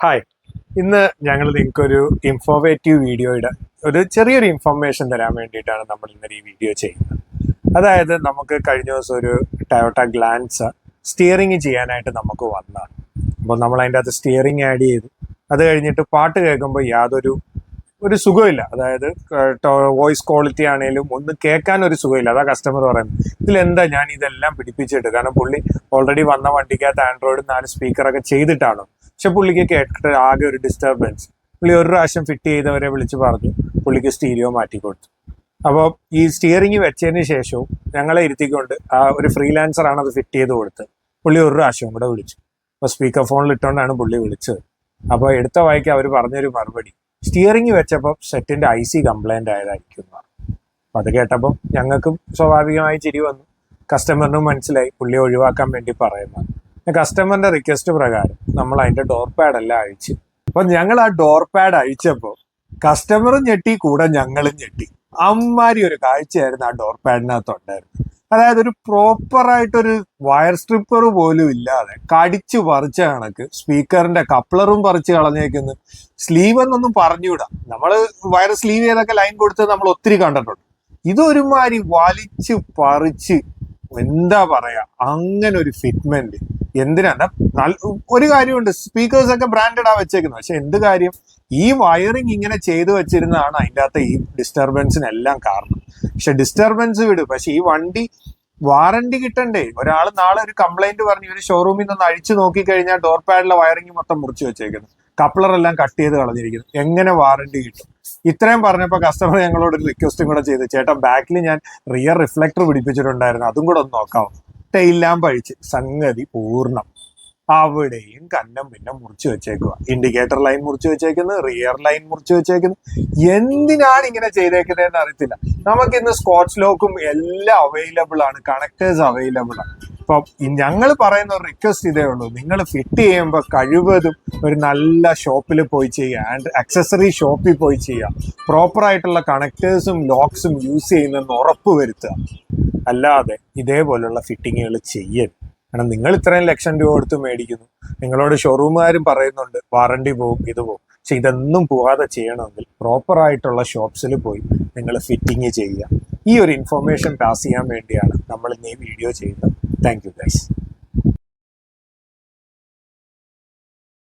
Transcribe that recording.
Hi, ഇന്ന് ഞങ്ങൾ നിങ്ങൾക്കൊരു ഇൻഫോർമേറ്റീവ് വീഡിയോയുടെ ഒരു ചെറിയൊരു ഇൻഫർമേഷൻ തരാൻ വേണ്ടിയിട്ടാണ് നമ്മൾ ഇന്നലെ ഈ വീഡിയോ ചെയ്യുന്നത്. അതായത് നമുക്ക് കഴിഞ്ഞ ദിവസം ഒരു ടൊയോട്ട ഗ്ലാൻസ് സ്റ്റിയറിംഗ് ചെയ്യാനായിട്ട് നമുക്ക് വന്നതാണ്. അപ്പോൾ നമ്മൾ അതിൻ്റെ അകത്ത് സ്റ്റിയറിംഗ് ആഡ് ചെയ്തു. അത് കഴിഞ്ഞിട്ട് പാട്ട് കേൾക്കുമ്പോൾ യാതൊരു സുഖമില്ല. അതായത് വോയിസ് ക്വാളിറ്റി ആണെങ്കിലും ഒന്നും കേൾക്കാൻ ഒരു സുഖമില്ല. അതാ കസ്റ്റമർ പറയുന്നത്, ഇതിലെന്താ ഞാൻ ഇതെല്ലാം പിടിപ്പിച്ചിട്ട്, കാരണം പുള്ളി ഓൾറെഡി വന്ന വണ്ടിക്കകത്ത് ആൻഡ്രോയിഡ് 4 സ്പീക്കറൊക്കെ ചെയ്തിട്ടാണ്. പക്ഷെ പുള്ളിക്ക് കേട്ടിട്ട് ആകെ ഒരു ഡിസ്റ്റർബൻസ്. പുള്ളി ഒരു പ്രാവശ്യം ഫിറ്റ് ചെയ്തവരെ വിളിച്ച് പറഞ്ഞു, പുള്ളിക്ക് സ്റ്റീരിയോ മാറ്റി കൊടുത്തു. അപ്പോൾ ഈ സ്റ്റിയറിംഗ് വെച്ചതിന് ശേഷവും ഞങ്ങളെ ഇരുത്തിക്കൊണ്ട് ഒരു ഫ്രീലാൻസറാണ് അത് ഫിറ്റ് ചെയ്ത് കൊടുത്ത്. പുള്ളി ഒരു പ്രാവശ്യം കൂടെ വിളിച്ചു. അപ്പോൾ സ്പീക്കർ ഫോണിൽ ഇട്ടുകൊണ്ടാണ് പുള്ളി വിളിച്ചത്. അപ്പോൾ എടുത്ത വായിക്ക് അവർ പറഞ്ഞൊരു മറുപടി, സ്റ്റിയറിംഗ് വെച്ചപ്പോൾ സെറ്റിന്റെ IC കംപ്ലൈന്റ് ആയതായിരിക്കും. അപ്പം അത് കേട്ടപ്പോൾ ഞങ്ങൾക്കും സ്വാഭാവികമായി ചിരി വന്നു. കസ്റ്റമറിനും മനസ്സിലായി പുള്ളി ഒഴിവാക്കാൻ വേണ്ടി പറയുന്നത്. കസ്റ്റമറിന്റെ റിക്വസ്റ്റ് പ്രകാരം നമ്മൾ അതിന്റെ ഡോർ പാഡ് എല്ലാം അഴിച്ചു. അപ്പൊ ഞങ്ങൾ ആ ഡോർ പാഡ് അഴിച്ചപ്പോൾ കസ്റ്റമറും ഞെട്ടി, കൂടെ ഞങ്ങളും ഞെട്ടി. അമ്മാരി ഒരു കാഴ്ചയായിരുന്നു ആ ഡോർ പാഡിനകത്തുണ്ടായിരുന്നു. അതായത് ഒരു പ്രോപ്പറായിട്ടൊരു വയർ സ്ട്രിപ്പർ പോലും ഇല്ലാതെ കടിച്ചു പറിച്ച കണക്ക് സ്പീക്കറിന്റെ കപ്ലറും പറിച്ച് കളഞ്ഞേക്കുന്നു. സ്ലീവ് എന്നൊന്നും പറഞ്ഞുവിടാം. നമ്മൾ വയർ സ്ലീവ് ചെയ്തൊക്കെ ലൈൻ കൊടുത്ത് നമ്മൾ ഒത്തിരി കണ്ടിട്ടുണ്ട്. ഇതൊരുമാതിരി വലിച്ചു പറിച്ച്, എന്താ പറയാ, അങ്ങനെ ഒരു ഫിറ്റ്മെന്റ്. എന്തിനാണ് ഒരു കാര്യമുണ്ട്, സ്പീക്കേഴ്സ് ഒക്കെ ബ്രാൻഡഡ് ആ വെച്ചേക്കുന്നത്. പക്ഷെ എന്ത് കാര്യം, ഈ വയറിങ് ഇങ്ങനെ ചെയ്തു വെച്ചിരുന്നതാണ് അതിൻ്റെ അകത്ത് ഈ ഡിസ്റ്റർബൻസിനെല്ലാം കാരണം. പക്ഷെ ഡിസ്റ്റർബൻസ് വിടും, പക്ഷെ ഈ വണ്ടി വാറണ്ടി കിട്ടണ്ടേ? ഒരാൾ നാളെ ഒരു കംപ്ലൈന്റ് പറഞ്ഞ് ഒരു ഷോറൂമിൽ നിന്ന് അഴിച്ചു നോക്കിക്കഴിഞ്ഞാൽ ഡോർ പാഡിലെ വയറിങ് മൊത്തം മുറിച്ച് വെച്ചേക്കുന്നു, കപ്ലറെല്ലാം കട്ട് ചെയ്ത് കളഞ്ഞിരിക്കുന്നു. എങ്ങനെ വാറണ്ടി കിട്ടും? ഇത്രയും പറഞ്ഞപ്പോൾ കസ്റ്റമർ ഞങ്ങളോട് ഒരു റിക്വസ്റ്റും കൂടെ ചെയ്തു, ചേട്ടാ ബാക്കിൽ ഞാൻ റിയർ റിഫ്ലക്ടർ പിടിപ്പിച്ചിട്ടുണ്ടായിരുന്നു, അതും കൂടെ ഒന്ന് നോക്കാമോ? ടെയിൽ ലാമ്പ് അഴിച്ച് സംഗതി പൂർണ്ണം. അവിടെയും കന്നം പിന്നെ മുറിച്ചു വെച്ചേക്കുക. ഇൻഡിക്കേറ്റർ ലൈൻ മുറിച്ചു വെച്ചേക്കുന്നു, റിയർ ലൈൻ മുറിച്ചു വെച്ചേക്കുന്നു. എന്തിനാണ് ഇങ്ങനെ ചെയ്തേക്കുന്നതെന്ന് അറിയത്തില്ല. നമുക്ക് ഇന്ന് സ്കോച്ച് ലോക്കും എല്ലാം അവൈലബിൾ ആണ്, കണക്ടേഴ്സ് അവൈലബിൾ ആണ്. ഇപ്പൊ ഞങ്ങൾ പറയുന്ന ഒരു റിക്വസ്റ്റ് ഇതേ ഉള്ളൂ, നിങ്ങൾ ഫിറ്റ് ചെയ്യുമ്പോൾ കഴിവതും ഒരു നല്ല ഷോപ്പിൽ പോയി ചെയ്യുക, ആൻഡ് അക്സസറി ഷോപ്പിൽ പോയി ചെയ്യുക. പ്രോപ്പറായിട്ടുള്ള കണക്ടേഴ്സും ലോക്സും യൂസ് ചെയ്യുന്നതെന്ന് ഉറപ്പ് വരുത്തുക. അല്ലാതെ ഇതേപോലുള്ള ഫിറ്റിങ്ങുകൾ ചെയ്യരുത്. കാരണം നിങ്ങൾ ഇത്രയും ലക്ഷം രൂപ കൊടുത്ത് മേടിക്കുന്നു, നിങ്ങളോട് ഷോറൂമുകാരും പറയുന്നുണ്ട് വാറണ്ടി പോവും, ഇത് പോവും. പക്ഷെ ഇതൊന്നും പോകാതെ ചെയ്യണമെങ്കിൽ പ്രോപ്പറായിട്ടുള്ള ഷോപ്സിൽ പോയി നിങ്ങൾ ഫിറ്റിങ് ചെയ്യുക. ഈ ഒരു ഇൻഫർമേഷൻ പാസ് ചെയ്യാൻ വേണ്ടിയാണ് നമ്മൾ ഇന്ന് ഈ വീഡിയോ ചെയ്യുന്നത്. Thank you guys.